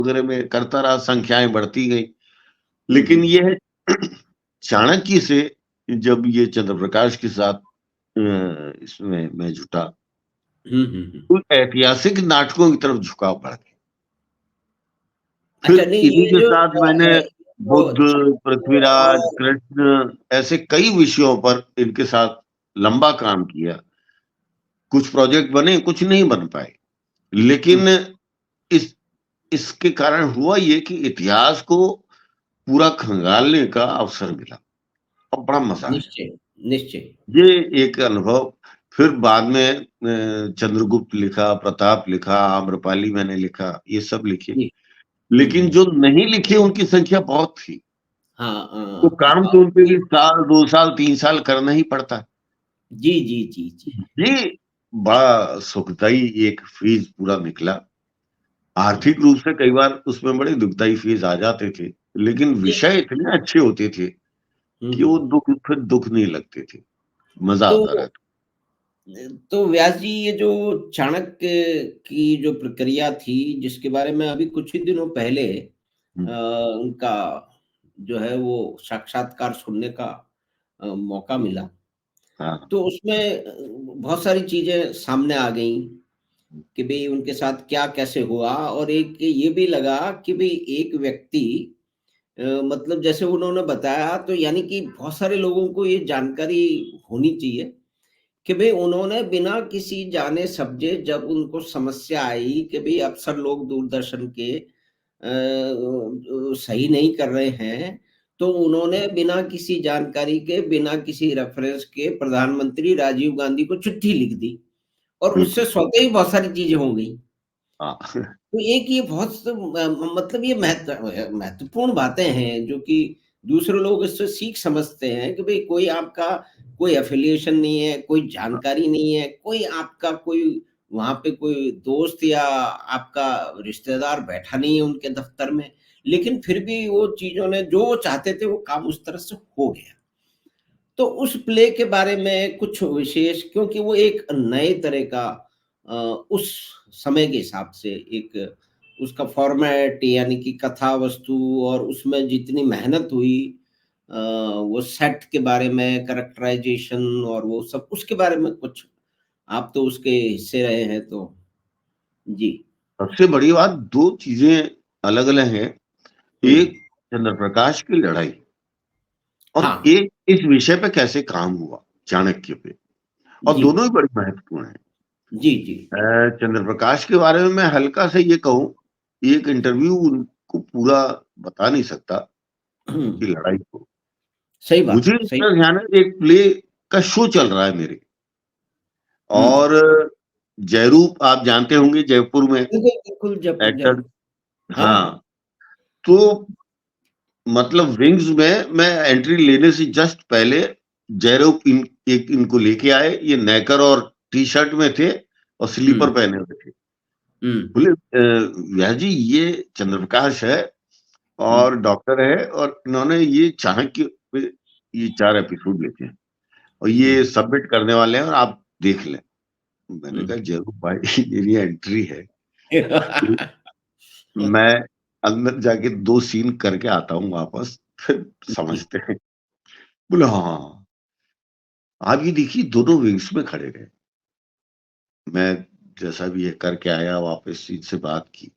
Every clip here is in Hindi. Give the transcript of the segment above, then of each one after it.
वगैरह में करता रहा, संख्याएं बढ़ती गई। हम्म, लेकिन ये है चाणक्य से जब ये चंद्र प्रकाश के साथ इसमें मैं जुटा, हम्म। तो ऐतिहासिक नाटकों की तरफ झुकाव बढ़ गया। फिर अच्छा, नहीं इन्हीं ये के जो साथ मैंने बुद्ध, पृथ्वीराज, और कृष्ण, ऐसे कई विषयों पर इनके साथ लंबा काम किया। कुछ प्रोजेक्ट बने, कुछ नहीं बन पाए, लेकिन इस इसके कारण हुआ ये कि इतिहास को पूरा खंगालने का अवसर मिला और बड़ा मजा आया। निश्चय, निश्चय। ये एक अनुभव। फिर बाद में चंद्रगुप्त लिखा, प्रताप लिखा, आम्रपाली मैंने लिखा, ये सब लिखे। जी। लेकिन जो नहीं लिखे उनकी संख्या बहुत थी। हाँ, तो काम तो उनके ये लिए साल, 2 साल, 3 साल करना ही पड़ता है। जी, जी, जी, जी। ये बड़ा सुखदाई एक फेज पूरा निकला। आर्थिक रूप से कई बार उसमें बड़े दुखदाई फेज आ जाते थे, लेकिन जी। विषय इतने अच्छे होते थे कि वो फिर दुख नहीं लगते थे, मजा तो आता रहता। व्यास जी, ये जो चाणक्य की जो प्रक्रिया थी, जिसके बारे में अभी कुछ ही दिनों पहले हम्म, उनका जो है वो साक्षात्कार सुनने का मौका मिला। हाँ, तो उसमें बहुत सारी चीजें सामने आ गई कि भई उनके साथ क्या कैसे हुआ, और एक ये भी लगा कि भई एक व्यक्ति मतलब जैसे उन्होंने बताया, तो यानी कि बहुत सारे लोगों को ये जानकारी होनी चाहिए कि भई उन्होंने बिना किसी जाने समझे, जब उनको समस्या आई कि भई अफ़सर लोग दूरदर्शन के सही नहीं कर रहे हैं, तो उन्होंने बिना किसी जानकारी के, बिना किसी रेफ़रेंस के प्रधानमंत्री राजीव गांधी को चिट्ठी लिख दी, और उससे बिल्कुल। स्वतः ही बहुत सारी चीज़ें हो गई। हाँ। तो एक ये बहुत मतलब ये महत्वपूर्ण बातें हैं जो कि दूसरे लोग इससे सीख समझते हैं कि भई कोई आपका कोई एफ़िलिएशन नहीं है, कोई जानकारी नहीं है, कोई आपका कोई वहाँ पे कोई दोस्त या आपका रिश्तेदार बैठा नहीं है उनके दफ़्तर में, लेकिन फिर भी वो चीज़ों ने जो वो चाहते थे वो काम उस तरह से हो गया। तो उस प्ले के बारे में कुछ विशेष, क्योंकि वो एक नए तरह का उस समय के हिसाब से एक उसका फॉर्मेट, यानी कि कथा वस्तु, और उसमें जितनी मेहनत हुई, वो सेट के बारे में, कैरेक्टराइजेशन और वो सब, उसके बारे में कुछ, आप तो उसके हिस्से रहे हैं तो जी। सबसे बड़ी बात, दो चीजें अलग अलग हैं। हुँ। एक चंद्र प्रकाश की लड़ाई, और हाँ। एक इस विषय पे कैसे काम हुआ, चाणक्य पे। और जी। दोनों ही बड़ी महत्वपूर्ण है। जी, जी। चंद्र प्रकाश के बारे में मैं हल्का से ये कहूं, एक इंटरव्यू उनको पूरा बता नहीं सकता, हुँ। उनकी लड़ाई को। सही बात मुझे है, सही। इतना ध्यान है, एक प्ले का शो चल रहा है मेरे, हुँ। और जयरूप आप जानते होंगे, जयपुर में बिल्कुल, बिल्कुल, जयपुर, एक्टर। जयपुर। हाँ, हाँ। हाँ, तो मतलब विंग्स में मैं एंट्री लेने से जस्ट पहले जयरूप इनको लेके आए। ये नेकर और टी शर्ट में थे और हुँ, स्लीपर पहने हुए थे। हुँ, बोले व्यास जी, ये चंद्रप्रकाश है हुँ, और डॉक्टर है, और इन्होंने ये चाणक्य पे ये 4 एपिसोड लिखे हैं और हुँ, ये सबमिट करने वाले हैं, और आप देख लें। मैंने हुँ। कहा जरूर भाई, मेरी एंट्री है, मैं अंदर जाके 2 सीन करके आता हूँ वापस, फिर जी। समझते हैं। बोले हाँ हाँ हाँ। आप ये देखिए, दोनों विंग्स में खड़े रहे। मैं जैसा भी ये करके आया, वापस इनसे बात की,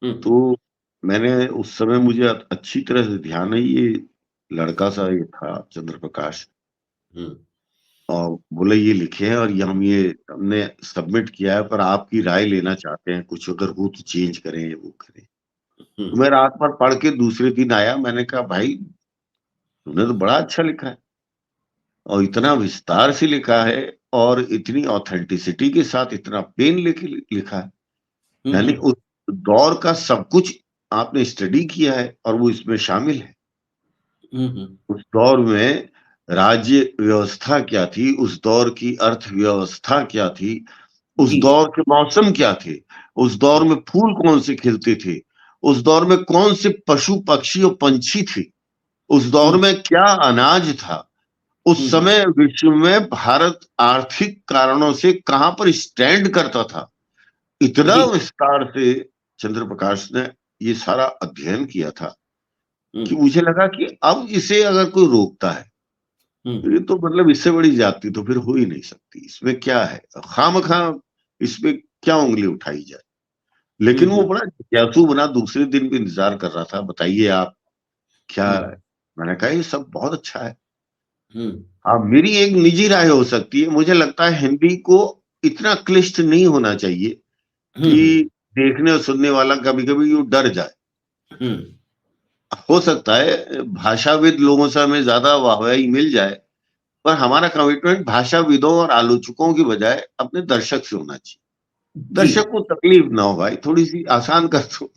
हुँ, तो मैंने उस समय, मुझे अच्छी तरह से ध्यान है, ये लड़का सा ये था चंद्र प्रकाश, हुँ, और बोले ये लिखे हैं और ये हमने सबमिट किया है, पर आपकी राय लेना चाहते हैं, कुछ अगर हो तो चेंज करें, वो करें। हुँ, तो मैं रात भर पढ़ के दूसरे दिन आया, मैंने कहा भाई, तुमने तो बड़ा अच्छा लिखा है, और इतना विस्तार से लिखा है, और इतनी ऑथेंटिसिटी के साथ इतना पेन लेके लिखा है। हुँ, यानी हुँ, उस दौर का सब कुछ आपने स्टडी किया है और वो इसमें शामिल है। हुँ, हुँ। उस दौर में राज्य व्यवस्था क्या थी, उस दौर की अर्थव्यवस्था क्या थी, उस जी। दौर के मौसम क्या थे, उस दौर में फूल कौन से खिलते थे, उस दौर में कौन से पशु पक्षी और पंछी थे, उस दौर हुँ, में क्या अनाज था, हुँ, उस हुँ। समय विश्व में भारत आर्थिक कारणों से कहां पर स्टैंड करता था, इतना जी। विस्तार से चंद्र प्रकाश ने ये सारा अध्ययन किया था कि हम्म मुझे लगा कि अब इसे अगर कोई रोकता है तो हम्म ये तो मतलब इससे बड़ी जाति तो फिर हो ही नहीं सकती। इसमें क्या है, खामखा इसमें क्या उंगली उठाई जाए। लेकिन वो हम्म बड़ा जिज्ञासु बना, दूसरे दिन भी इंतजार कर रहा था, बताइए आप क्या हम्म है? मैंने कहा ये सब बहुत अच्छा है। हम्म हाँ, मेरी एक निजी राय हो सकती है, मुझे लगता है हिंदी को इतना क्लिष्ट नहीं होना चाहिए हम्म कि देखने और सुनने वाला कभी कभी यूं डर जाए। हम्म हो सकता है भाषाविद लोगों से हमें ज्यादा वाहवाही मिल जाए, पर हमारा कमिटमेंट भाषाविदों और आलोचकों की बजाय अपने दर्शक से होना चाहिए। जी। दर्शक को तकलीफ ना हो भाई, थोड़ी सी आसान कर दो,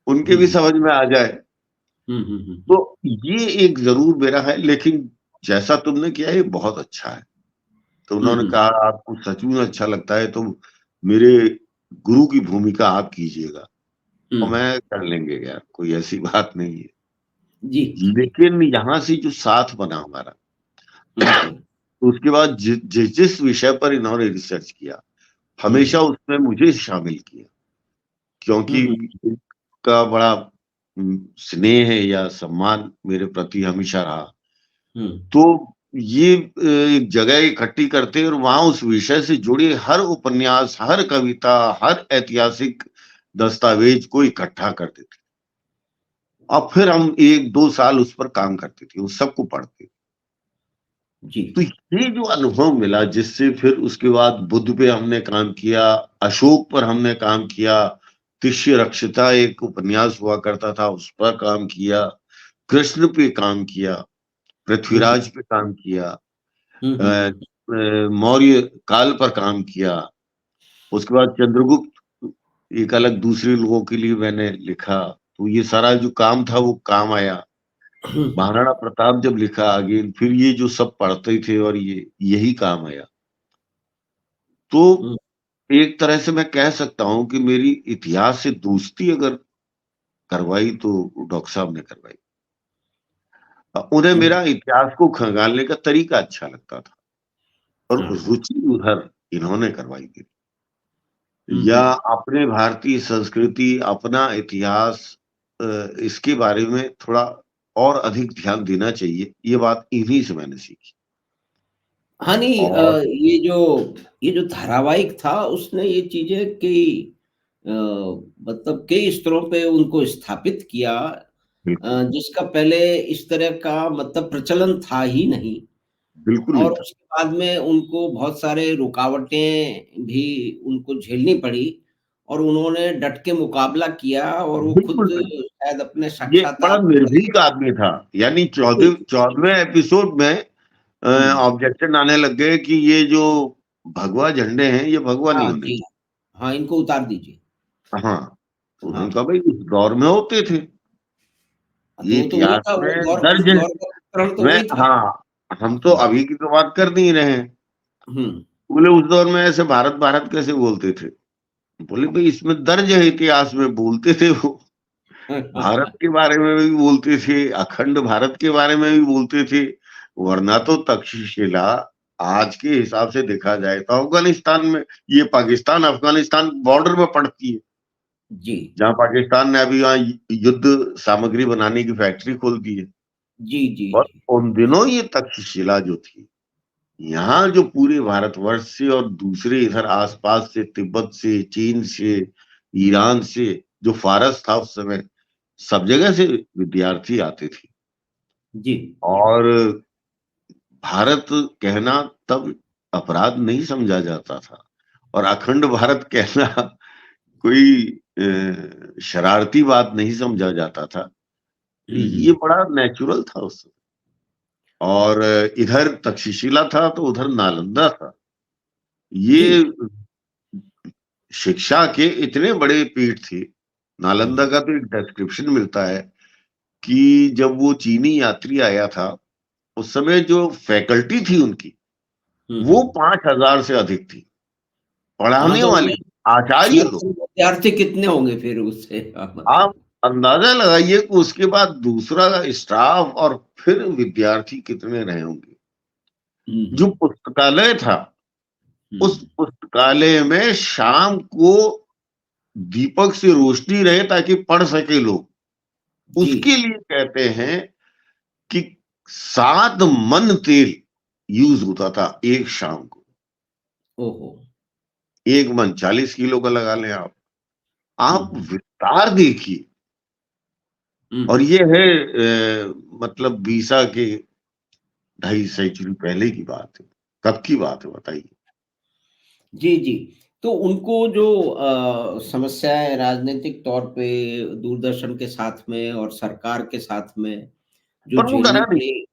उनके भी हम्म समझ में आ जाए। तो हम्म। ये एक जरूर मेरा है, लेकिन जैसा तुमने किया ये बहुत अच्छा है। तो उन्होंने हम्म कहा आपको सचमुच अच्छा लगता है तो मेरे गुरु की भूमिका आप कीजिएगा। और हम्म मैं कर लेंगे यार, कोई ऐसी बात नहीं है। जी जी जी। लेकिन यहाँ से जो साथ बना हमारा, हम्म उसके बाद जिस विषय पर इन्होंने रिसर्च किया हमेशा हम्म उसमें मुझे शामिल किया, क्योंकि हम्म का बड़ा स्नेह है या सम्मान मेरे प्रति हमेशा रहा। हम्म तो ये एक जगह इकट्ठी करते और वहां उस विषय से जुड़े हर उपन्यास, हर कविता, हर ऐतिहासिक दस्तावेज को इकट्ठा करते थे। और फिर हम 1-2 साल उस पर काम करते थे, उस सबको पढ़ते। जी। तो ये जो अनुभव मिला, जिससे फिर उसके बाद बुद्ध पे हमने काम किया, अशोक पर हमने काम किया, तिष्य रक्षिता एक उपन्यास हुआ करता था उस पर काम किया, कृष्ण पे काम किया, हम्म पृथ्वीराज पे काम किया, हम्म अ, हम्म मौर्य काल पर काम किया, उसके बाद चंद्रगुप्त एक अलग दूसरे लोगों के लिए मैंने लिखा। तो ये सारा जो काम था वो काम आया। हम्म महाराणा प्रताप जब लिखा आगे, फिर ये जो सब पढ़ते थे और ये यही काम आया। तो हम्म एक तरह से मैं कह सकता हूँ कि मेरी इतिहास से दोस्ती अगर करवाई तो डॉक्टर साहब ने करवाई। उन्हें हम्म, मेरा इतिहास को खंगालने का तरीका अच्छा लगता था और हाँ। रुचि उधर इन्होंने करवाई थी। या हम्म। अपने भारतीय संस्कृति, अपना इतिहास, इसके बारे में थोड़ा और अधिक ध्यान देना चाहिए, ये बात इन्हीं से मैंने सीखी। हाँ, नहीं, और ये जो धारावाहिक था उसने ये चीज़ें कई मतलब कई स्तरों पे उनको स्थापित किया, बिल्कुल, जिसका पहले इस तरह का मतलब प्रचलन था ही नहीं। बिल्कुल नहीं और था। उसके बाद में उनको बहुत सारे रुकावटें भी उनको झेलनी पड़ी और उन्होंने डट के मुकाबला किया और वो खुद बिल्कुल, बिल्कुल। शायद अपने ये बड़ा साक्षात्कार निर्भीक आदमी था। यानी जी, 14वें एपिसोड में हुँ। ऑब्जेक्शन आने लग गए कि ये जो भगवा झंडे हैं ये भगवा नहीं हाँ होने जी, हाँ, इनको उतार दीजिए। चाहिए। हाँ, तो हाँ, उन्होंने कहा भाई उस दौर में होते थे, तो ये वो तो वही इतिहास था, वो में दौर दर्ज उस है। दौर का उपकरण तो मैं वही था। हाँ, हम तो हुँ, अभी की तो बात कर नहीं रहे हैं। हुँ। बोले उस दौर में ऐसे भारत भारत कैसे बोलते थे? बोले भाई इसमें दर्ज है, इतिहास में बोलते थे वो। भारत के बारे में भी बोलते थे, अखंड भारत के बारे में भी बोलते थे। वरना तो तक्षशिला आज के हिसाब से देखा जाए तो अफगानिस्तान में, ये पाकिस्तान अफगानिस्तान बॉर्डर में पड़ती है, जी, जहां पाकिस्तान ने अभी वहां युद्ध सामग्री बनाने की फैक्ट्री खोल दी है। जी, जी, और जी। उन दिनों ये तक्षशिला जो थी, यहाँ जो पूरे भारतवर्ष से और दूसरे इधर आसपास से, तिब्बत से, चीन से, ईरान से, जो फारस था उस समय, सब जगह से विद्यार्थी आते थे। जी। और भारत कहना तब अपराध नहीं समझा जाता था, और अखंड भारत कहना कोई शरारती बात नहीं समझा जाता था। हुँ, ये हुँ। बड़ा नेचुरल था उस समय। और इधर तक्षशिला था तो उधर नालंदा था। जी। ये शिक्षा के इतने बड़े पीठ थे। नालंदा हुँ, का तो एक डिस्क्रिप्शन मिलता है कि जब वो चीनी यात्री आया था, उस समय जो फैकल्टी थी उनकी, हुँ, वो हुँ। 5,000 से अधिक थी। हाँ, पढ़ाने तो वाले, उसमें आचार्य लोग। समर्थन विद्यार्थी कितने होंगे फिर उससे? हाँ, आप मतलब अंदाजा लगाइए कि उसके बाद दूसरा स्टाफ और फिर विद्यार्थी कितने रहे होंगे। हुँ, जो हुँ। पुस्तकालय था, हुँ, उस पुस्तकालय में शाम को दीपक से रोशनी रहे ताकि पढ़ सके लोग, जी। उसके लिए कहते हैं कि 7 मन तेल यूज होता था एक शाम को। ओहो! एक मन 40 किलो का लगा लें आप। हुँ, आप हुँ। विस्तार देखिए। हुँ, और हुँ। ये है मतलब बीसा के 2.5 सेंचुरी पहले की बात है। कब की बात है बताइए? जी, जी। तो उनको जो समस्याएँ राजनीतिक तौर पे दूरदर्शन के साथ में और सरकार के साथ में जो पर वो झेलनी डरा नहीं। पड़ी।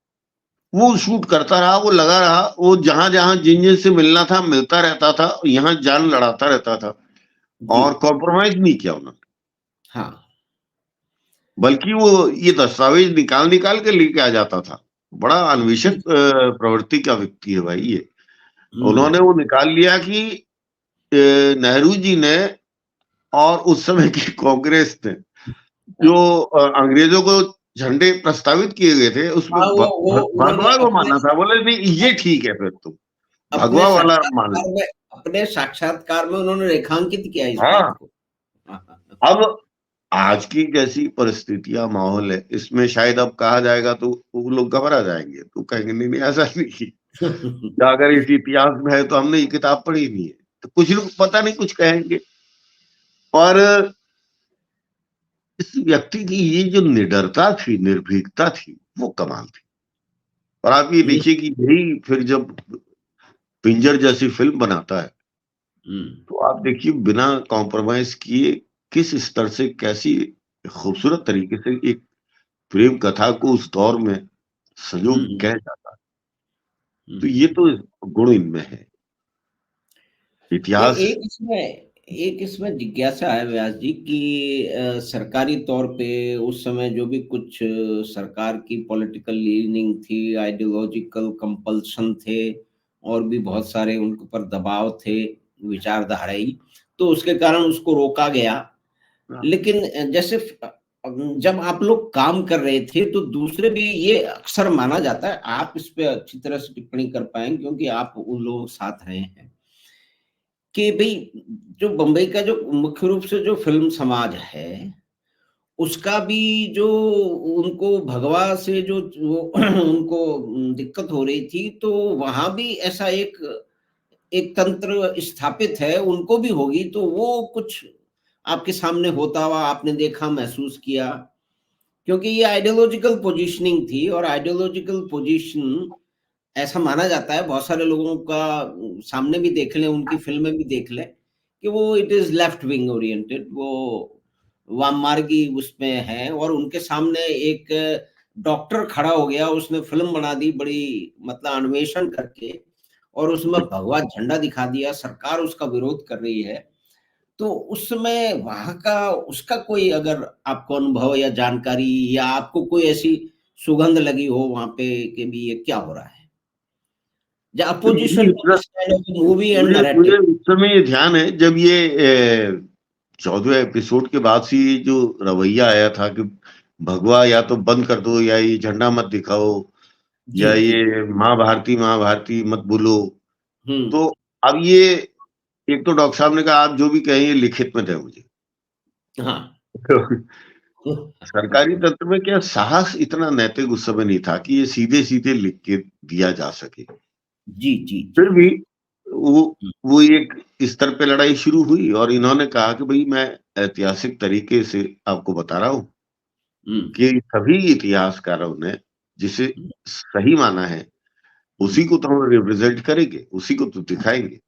वो शूट करता रहा, वो लगा रहा, वो जहाँ-जहाँ जिन-जिन से मिलना था मिलता रहता था, यहाँ जान लड़ाता रहता था जी। और कॉम्प्रोमाइज़ नहीं किया उन्होंने। हाँ। बल्कि वो ये दस्तावेज़ निकाल-निकाल के लेके आ जाता था। बड़ा अन्वेषक जी। प्रवृत्ति का व्यक्ति है भाई ये। हुँ। उन्होंने वो निकाल लिया कि नेहरू जी ने और उस समय की कांग्रेस ने जो अंग्रेजों को झंडे प्रस्तावित किए गए थे, उसमें हाँ, वो उन्होंने भगवा को माना था। बोले नहीं ये ठीक है फिर तुम, अपने भगवा वाला मान लो। साक्षात्कार में उन्होंने रेखांकित किया इस बात हाँ, को। हाँ, हाँ, हाँ। अब आज की जैसी परिस्थितियाँ, माहौल है, इसमें शायद अब कहा जाएगा तो वो लोग घबरा जाएँगे। तो कहेंगे नहीं, नहीं ऐसा नहीं, या अगर इस इतिहास में है तो हमने ये किताब पढ़ी नहीं है। तो कुछ लोग पता नहीं कुछ कहेंगे। और इस व्यक्ति की ये जो निडरता थी, निर्भीकता थी, वो कमाल थी। और आप ये हुँ, देखिए कि यही फिर जब पिंजर जैसी फ़िल्म बनाता है, हुँ, तो आप देखिए बिना कॉम्प्रोमाइज़ किए किस स्तर से कैसी खूबसूरत तरीके से एक प्रेम कथा को उस दौर में संजो हुँ, के हुँ, कहा जाता है। हुँ, तो हुँ। ये तो गुण इनमें है। ए इतिहास। एक इसमें जिज्ञासा है व्यास जी कि सरकारी तौर पे उस समय जो भी कुछ सरकार की पॉलिटिकल लीनिंग थी, आइडियोलॉजिकल कंपल्शन थे और भी बहुत सारे उनके ऊपर दबाव थे, विचारधाराई, तो उसके कारण उसको रोका गया। हाँ, लेकिन जैसे जब आप लोग काम कर रहे थे तो दूसरे भी ये अक्सर माना जाता है, आप इस पे अच्छी तरह से टिप्पणी कर पाएँगे क्योंकि आप उन लोगों के साथ रहे हैं। कि भई जो बम्बई का जो मुख्य रूप से जो फ़िल्म समाज है, उसका भी जो उनको भगवा से जो वो उनको दिक्कत हो रही थी, तो वहाँ भी ऐसा एक एक तंत्र स्थापित है, उनको भी होगी, तो वो कुछ आपके सामने होता हुआ आपने देखा, महसूस किया? क्योंकि ये आइडियोलॉजिकल पोज़ीशनिंग थी और आइडियोलॉजिकल पोज़ीशन ऐसा माना जाता है, बहुत सारे लोगों का सामने भी देख लें, उनकी फ़िल्में भी देख लें, कि वो it is left wing oriented, वो वाममार्गी उसमें है और उनके सामने एक डॉक्टर खड़ा हो गया, उसने फ़िल्म बना दी बड़ी मतलब अन्वेषण करके और उसमें भगवा झंडा दिखा दिया, सरकार उसका विरोध कर रही है। तो उस समय वहाँ का उसका कोई अगर आपको अनुभव या जानकारी या आपको कोई ऐसी सुगंध लगी हो वहाँ पे कि भी ये क्या हो रहा है? The तो opposition to this kind of movie and मुझे narrative. मुझे उस समय ये ध्यान है जब ये 14वें एपिसोड के बाद से ये जो रवैया आया था कि भगवा या तो बंद कर दो या ये झंडा मत दिखाओ जी, या जी। ये माँ भारती मत बोलो। हुँ। तो अब ये एक तो डॉक्टर साहब ने कहा आप जो भी कहें ये लिखित में दें मुझे। हाँ। सरकारी तंत्र में क्या साहस इतना नैतिक उस समय नहीं था कि ये सीधे-सीधे लिख के दिया जा सके। जी, जी, जी। फिर भी वो हुँ, वो एक स्तर पे लड़ाई शुरू हुई और इन्होंने कहा कि भई मैं ऐतिहासिक तरीके से आपको बता रहा हूँ हुँ, कि सभी इतिहासकारों ने जिसे हुँ, सही माना है, हुँ, उसी को तो हम रिप्रेज़ेंट करेंगे, उसी को तो दिखाएँगे।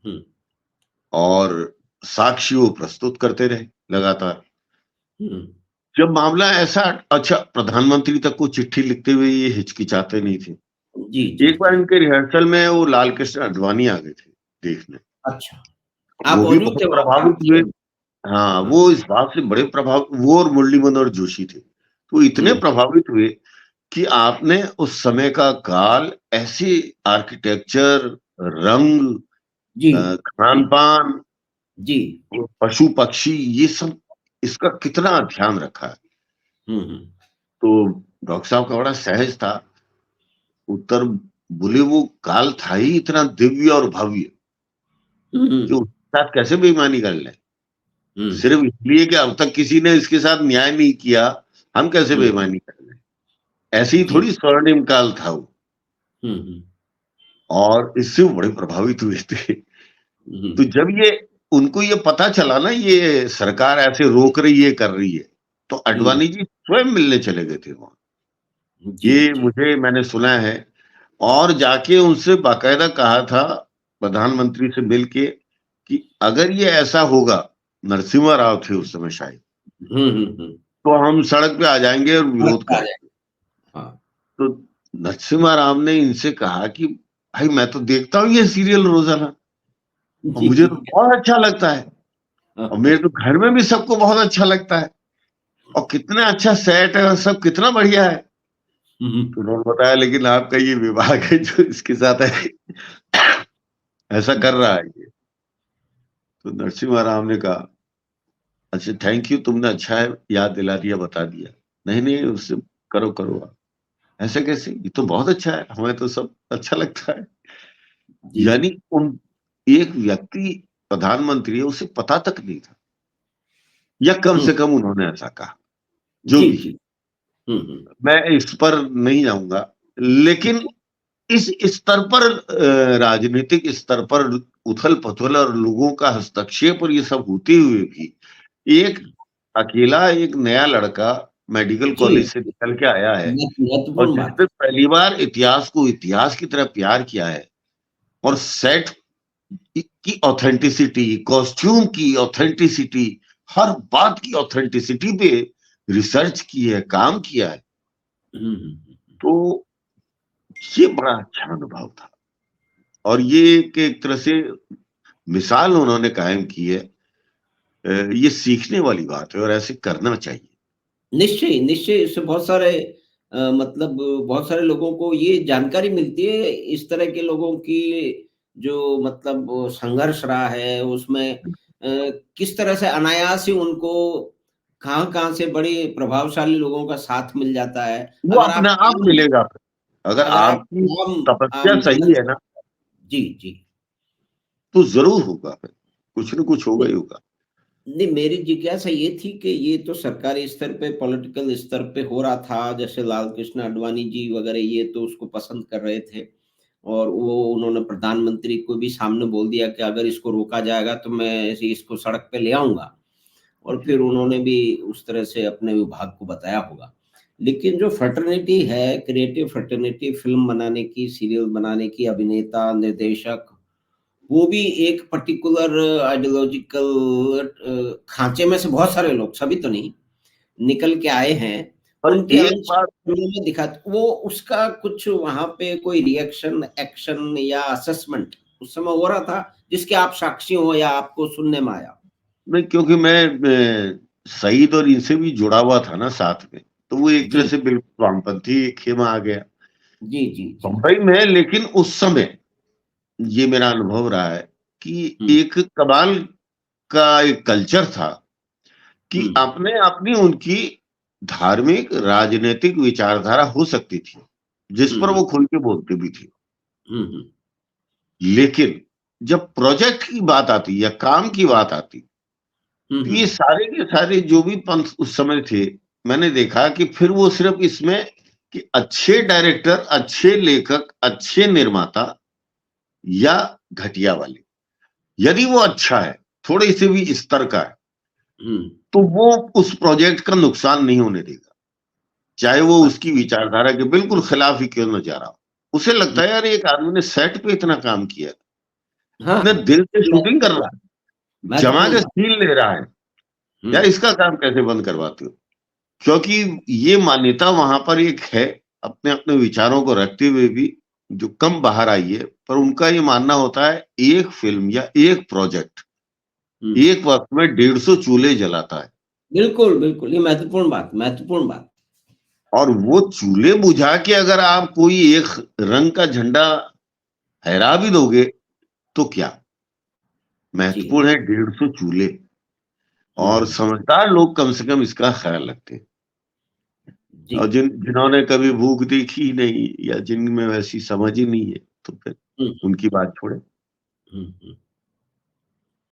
हुँ, और साक्ष्य वो प्रस्तुत करते रहे लगातार। हुँ। जब मामला ऐसा अच्छा प्रधानमंत्री तक को चिट्ठी लिखते हुए ये हिचकिचाते नहीं थे। जी, जी, एक बार जी। इनके रिहर्सल में वो लाल कृष्ण आडवाणी आ गए थे देखने। अच्छा, आप वो भी मौजूद बहुत थे वहाँ प्रभावित हुए। भारतीय। हाँ, हाँ। वो इस बात से बड़े प्रभाव वो और मुरली मनोहर जोशी थे। तो इतने हुँ, प्रभावित हुए कि आपने उस समय का काल ऐसे आर्किटेक्चर, रंग, जी, जी, खान-पान, जी। पशु-पक्षी ये सब इसका कितना ध्यान रखा है। हुँ, हुँ। तो डॉक्टर साहब का बड़ा सहज था उत्तर। बोले वो काल था ही इतना दिव्य और भव्य हुँ, कि हुँ। उसके साथ कैसे बेईमानी कर लें। सिर्फ इसलिए कि अब तक किसी ने इसके साथ न्याय नहीं किया, हम कैसे बेईमानी कर लें? ऐसे ही थोड़ी स्वर्णिम काल था वो। और इससे वो बड़े प्रभावित हुए थे। तो जब ये उनको ये पता चला ना, ये सरकार ऐसे रोक रही है, कर रही है, तो अडवाणी जी स्वयं मिलने चले गए थे वहां। ये मैंने सुना है। और जाके उनसे बाकायदा कहा था, प्रधानमंत्री से मिलके, कि अगर ये ऐसा होगा, नरसिम्हा राव थे उस समय शायद, तो हम सड़क पे आ जाएंगे और विरोध करेंगे। तो नरसिम्हा राव ने इनसे कहा कि भाई मैं तो देखता हूँ ये सीरियल रोजाना, और मुझे तो बहुत अच्छा लगता है, और मेरे तो घर में भी सबको बहुत अच्छा लगता है, और कितना अच्छा सेट है और सब कितना बढ़िया है। तो उन्होंने बताया लेकिन आपका ये विभाग है जो इसके साथ है, ऐसा कर रहा है ये। तो नरसिम्हा राव ने कहा अच्छा थैंक यू, तुमने अच्छा है याद दिला दिया, बता दिया। नहीं नहीं, उससे करो करो आप। ऐसे कैसे, ये तो बहुत अच्छा है, हमें तो सब अच्छा लगता है। यानी उन एक व्यक्ति प्रधानमंत्री है, उसे पता तक नहीं था, या कम से कम उन्होंने ऐसा कहा। जो भी, मैं इस पर नहीं जाऊंगा, लेकिन इस स्तर पर राजनीतिक स्तर पर उथल पुथल और लोगों का हस्तक्षेप और ये सब होते हुए भी एक अकेला एक नया लड़का मेडिकल कॉलेज से निकल के आया है, और महत्वपूर्ण बात। जिसने पहली बार इतिहास को इतिहास की तरह प्यार किया है, और सेट की ऑथेंटिसिटी, कॉस्ट्यूम की ऑथेंटिसिटी, हर बात की ऑथेंटिसिटी पे रिसर्च की है, काम किया है। तो ये बड़ा अच्छा अनुभव था, और ये एक तरह से मिसाल उन्होंने कायम की है। ये सीखने वाली बात है और ऐसे करना चाहिए। निश्चय, निश्चय इससे बहुत सारे मतलब बहुत सारे लोगों को ये जानकारी मिलती है, इस तरह के लोगों की जो मतलब संघर्ष रहा है उसमें किस तरह से अनायास ही उनको कहाँ-कहाँ से बड़े प्रभावशाली लोगों का साथ मिल जाता है। वो अपने आप मिलेगा। अगर अगर आप आपकी तपस्या सही मेहनत है ना, जी, जी। तो जरूर होगा, फिर कुछ न कुछ होगा ही होगा। नहीं, मेरी जिज्ञासा ये थी कि ये तो सरकारी स्तर पे, पॉलिटिकल स्तर पे हो रहा था, जैसे लाल कृष्ण आडवाणी जी वगैरह ये तो उसको पसंद कर रहे थे और वो उन्होंने प्रधानमंत्री को भी सामने बोल दिया कि अगर इसको रोका जाएगा तो मैं इसको सड़क पे ले आऊँगा और फिर उन्होंने भी उस तरह से अपने विभाग को बताया होगा। लेकिन जो फ्रेटर्निटी है, क्रिएटिव फ्रेटर्निटी फ़िल्म बनाने की, सीरियल बनाने की, अभिनेता, निर्देशक वो भी एक पर्टिकुलर आइडियोलॉजिकल खांचे में से बहुत सारे लोग, सभी तो नहीं, निकल के आए हैं। और उनके एक अंश बात, फ़िल्मों में दिखा वो उसका कुछ वहाँ पे कोई रिएक्शन, एक्शन या असेसमेंट उस समय हो रहा था, जिसके आप साक्षी हो या आपको सुनने में आया? मैं क्योंकि मैं सईद और इनसे भी जुड़ा हुआ था ना साथ में, तो वो एक तरह जी, से बिल्कुल वामपंथी खेमा आ गया जी, जी, जी। बंबई में। लेकिन उस समय ये मेरा अनुभव रहा है कि हुँ, एक कमाल का एक कल्चर था कि हुँ, अपने अपनी उनकी धार्मिक राजनीतिक विचारधारा हो सकती थी, जिस हुँ, पर हुँ, वो खुल के बोलते भी थे। हुँ, हुँ, लेकिन जब प्रोजेक्ट की बात आती या काम की बात आती, हुँ, तो हुँ, ये सारे के सारे जो भी पंथ उस समय थे, मैंने देखा कि फिर वो सिर्फ इसमें कि अच्छे डायरेक्टर, अच्छे लेखक, अच्छे निर्माता या घटिया वाले, यदि वो अच्छा है, थोड़े से भी स्तर का है, हुँ। तो वो उस प्रोजेक्ट का नुकसान नहीं होने देगा, चाहे वो उसकी अच्छा, विचारधारा के बिल्कुल खिलाफ ही क्यों न जा रहा हो। उसे लगता हुँ, है यार एक आदमी ने सेट पे इतना काम किया, हाँ, इतने दिल से शूटिंग कर महत्वपूर्ण रहा बात है, जमा महत्वपूर्ण के बात। सीन ले रहा है, हुँ, यार इसका काम कैसे बंद करवाते हो? क्योंकि ये मान्यता वहां पर एक है, अपने अपने विचारों को रखते हुए भी, जो कम बाहर आई है, पर उनका ये मानना होता है एक फिल्म या एक प्रोजेक्ट हुँ। एक वक्त में 150 चूल्हे जलाता है, बिल्कुल, बिल्कुल, ये महत्वपूर्ण बात। और वो चूल्हे बुझा के अगर आप कोई एक रंग का झंडा फहरा भी दोगे तो क्या, जी, महत्वपूर्ण है 150 चूल्हे। हुँ, और हुँ, समझदार लोग कम से कम इसका ख्याल रखते हैं। जी, और जिन्होंने कभी भूख देखी ही नहीं या जिनमें वैसी समझ ही नहीं है, तो फिर हुँ, उनकी बात छोड़े। हुँ, हुँ।